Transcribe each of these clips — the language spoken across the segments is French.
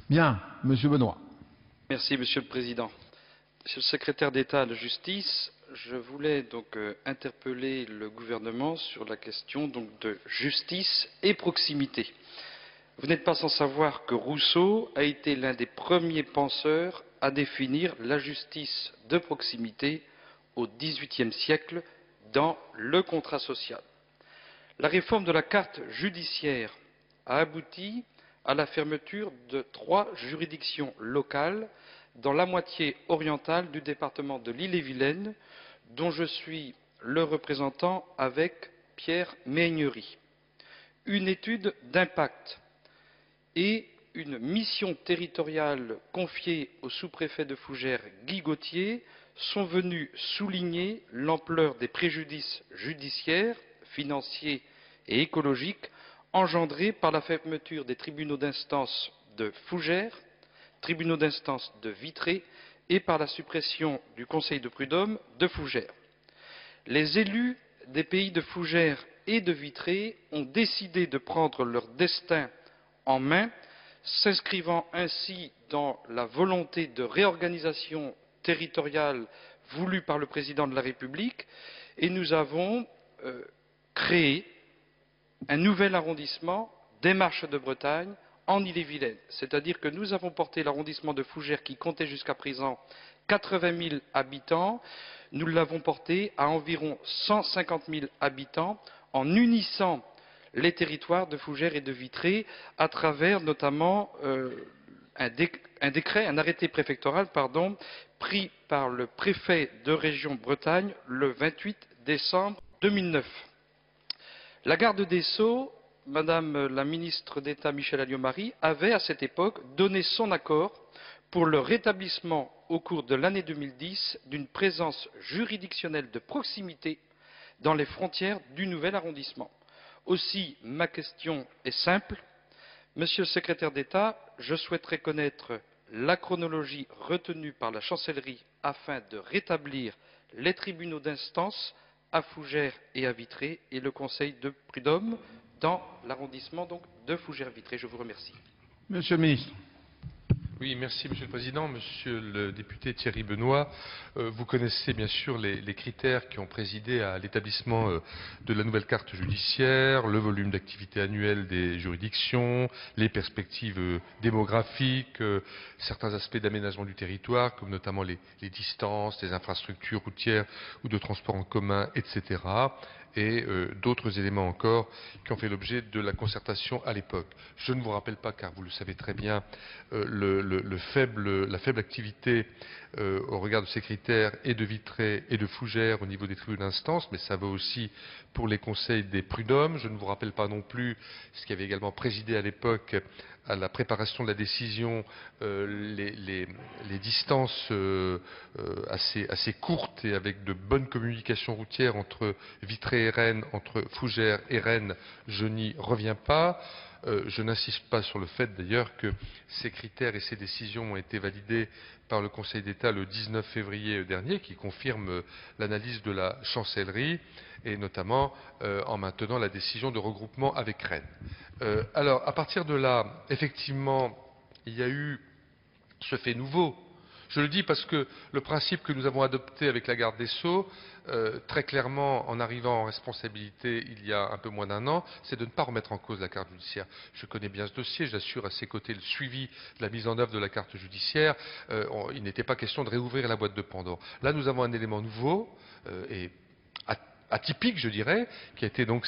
Bien, Monsieur Benoît. Merci, Monsieur le Président. Monsieur le secrétaire d'État à la Justice, je voulais donc interpeller le gouvernement sur la question de justice et proximité. Vous n'êtes pas sans savoir que Rousseau a été l'un des premiers penseurs à définir la justice de proximité au XVIIIe siècle dans le contrat social. La réforme de la carte judiciaire a abouti à la fermeture de 3 juridictions locales dans la moitié orientale du département de l'Ille-et-Vilaine, dont je suis le représentant avec Pierre Meignery. Une étude d'impact et une mission territoriale confiée au sous-préfet de Fougères, Guy Gauthier, sont venus souligner l'ampleur des préjudices judiciaires, financiers et écologiques engendrés par la fermeture des tribunaux d'instance de Fougères, tribunaux d'instance de Vitré et par la suppression du conseil de prud'homme de Fougères. Les élus des pays de Fougères et de Vitré ont décidé de prendre leur destin en main, s'inscrivant ainsi dans la volonté de réorganisation territoriale voulue par le président de la République, et nous avons créé un nouvel arrondissement des Marches de Bretagne en Ille-et-Vilaine. C'est-à-dire que nous avons porté l'arrondissement de Fougères, qui comptait jusqu'à présent 80 000 habitants, nous l'avons porté à environ 150 000 habitants en unissant les territoires de Fougères et de Vitré à travers notamment un arrêté préfectoral pris par le préfet de région Bretagne le 28 décembre 2009. La garde des Sceaux, Madame la ministre d'État Michèle Alliot-Marie, avait à cette époque donné son accord pour le rétablissement au cours de l'année 2010 d'une présence juridictionnelle de proximité dans les frontières du nouvel arrondissement. Aussi, ma question est simple. Monsieur le secrétaire d'État, je souhaiterais connaître la chronologie retenue par la chancellerie afin de rétablir les tribunaux d'instance à Fougères et à Vitré et le conseil de prud'homme dans l'arrondissement de Fougères-Vitré. Je vous remercie. Monsieur le ministre. Oui, merci Monsieur le Président. Monsieur le député Thierry Benoît, vous connaissez bien sûr les critères qui ont présidé à l'établissement de la nouvelle carte judiciaire, le volume d'activité annuelle des juridictions, les perspectives démographiques, certains aspects d'aménagement du territoire, comme notamment les distances, les infrastructures routières ou de transport en commun, etc. et d'autres éléments encore qui ont fait l'objet de la concertation à l'époque. Je ne vous rappelle pas, car vous le savez très bien, la faible activité au regard de ces critères et de Vitré et de Fougères au niveau des tribunaux d'instance, mais ça vaut aussi pour les conseils des prud'hommes. Je ne vous rappelle pas non plus ce qui avait également présidé à l'époque à la préparation de la décision, les distances assez courtes et avec de bonnes communications routières entre Vitré et Rennes, entre Fougères et Rennes. Je n'y reviens pas. Je n'insiste pas sur le fait d'ailleurs que ces critères et ces décisions ont été validés par le Conseil d'État le 19 février dernier, qui confirme l'analyse de la chancellerie et notamment en maintenant la décision de regroupement avec Rennes. Alors, à partir de là, effectivement, il y a eu ce fait nouveau. Je le dis parce que le principe que nous avons adopté avec la garde des Sceaux, très clairement, en arrivant en responsabilité il y a un peu moins d'1 an, c'est de ne pas remettre en cause la carte judiciaire. Je connais bien ce dossier, j'assure à ses côtés le suivi de la mise en œuvre de la carte judiciaire. Il n'était pas question de réouvrir la boîte de Pandore. Là, nous avons un élément nouveau et atypique, je dirais, qui a été donc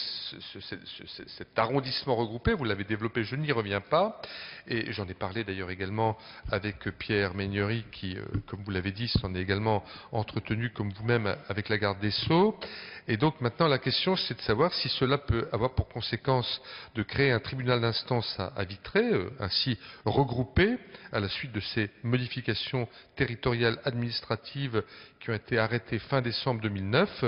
cet arrondissement regroupé. Vous l'avez développé, je n'y reviens pas. Et j'en ai parlé d'ailleurs également avec Pierre Meignery, qui, comme vous l'avez dit, s'en est également entretenu, comme vous-même, avec la garde des Sceaux. Et donc maintenant, la question, c'est de savoir si cela peut avoir pour conséquence de créer un tribunal d'instance à Vitré, ainsi regroupé, à la suite de ces modifications territoriales administratives qui ont été arrêtées fin décembre 2009.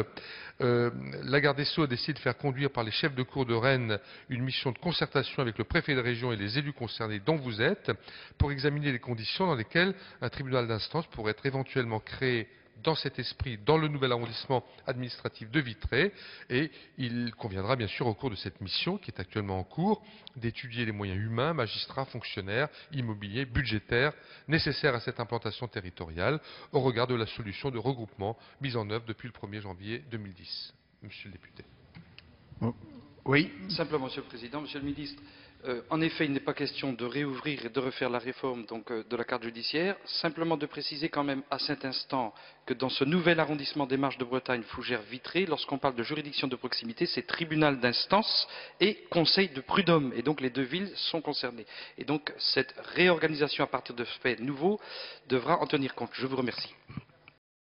La garde des Sceaux a décidé de faire conduire par les chefs de cour de Rennes une mission de concertation avec le préfet de région et les élus concernés dont vous êtes, pour examiner les conditions dans lesquelles un tribunal d'instance pourrait être éventuellement créé dans cet esprit dans le nouvel arrondissement administratif de Vitré, et il conviendra bien sûr au cours de cette mission qui est actuellement en cours d'étudier les moyens humains, magistrats, fonctionnaires, immobiliers, budgétaires nécessaires à cette implantation territoriale au regard de la solution de regroupement mise en œuvre depuis le 1er janvier 2010. Monsieur le député. Oui. Simplement, Monsieur le Président, Monsieur le Ministre, en effet, il n'est pas question de réouvrir et de refaire la réforme de la carte judiciaire, simplement de préciser quand même à cet instant que dans ce nouvel arrondissement des Marches de Bretagne, Fougères-Vitré, lorsqu'on parle de juridiction de proximité, c'est tribunal d'instance et conseil de prud'homme, et donc les deux villes sont concernées. Et donc cette réorganisation à partir de faits nouveaux devra en tenir compte. Je vous remercie.